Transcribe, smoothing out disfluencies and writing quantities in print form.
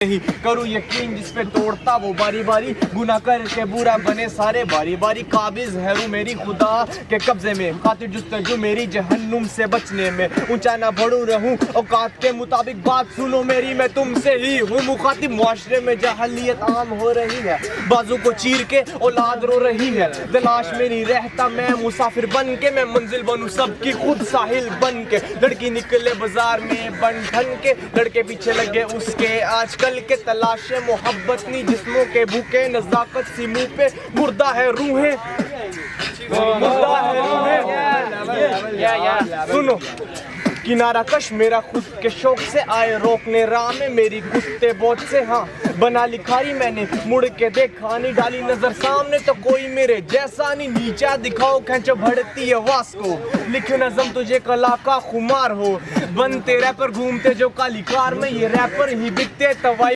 नहीं करूँ यकीन जिस पे तोड़ता वो बारी बारी, गुनाह करके बुरा बने सारे बारी बारी। काबिज है रू मेरी खुदा के कब्जे में, खातिर जुस्तजू मेरी जहन्नुम से बचने में। ऊंचा ना बढ़ू रहूं औकात के मुताबिक, बात सुनो मेरी मैं तुमसे ही हूँ मुखातिब। मुआशरे में जहलियत आम हो रही है, बाजू को चीर के औलाद रो रही है। तलाश मेरी रहता मैं मुसाफिर बन के, मैं मंजिल बनूं सबकी खुद साहिल बन के। लड़की निकले बाजार में बन ठन के, लड़के पीछे लगे उसके आजकल के। तलाशे मोहब्बत नी जिस्मों के भूखे, नजाकत सी मुंह पे मुर्दा है रूहें, मुर्दा है रूहें। सुनो किनारा कश मेरा खुद के शौक से आए रोकने राह में मेरी कुत्ते बोझ से। हाँ बना लिखाई मैंने मुड़ के देखा नहीं, डाली नजर सामने तो कोई मेरे जैसा नहीं। नीचा दिखाओ खैंचो बढ़ती है वास को, लिखे नज़म तुझे कला का खुमार हो। बनते रैपर घूमते जो काली कार में, ये रैपर ही बिकते तवाई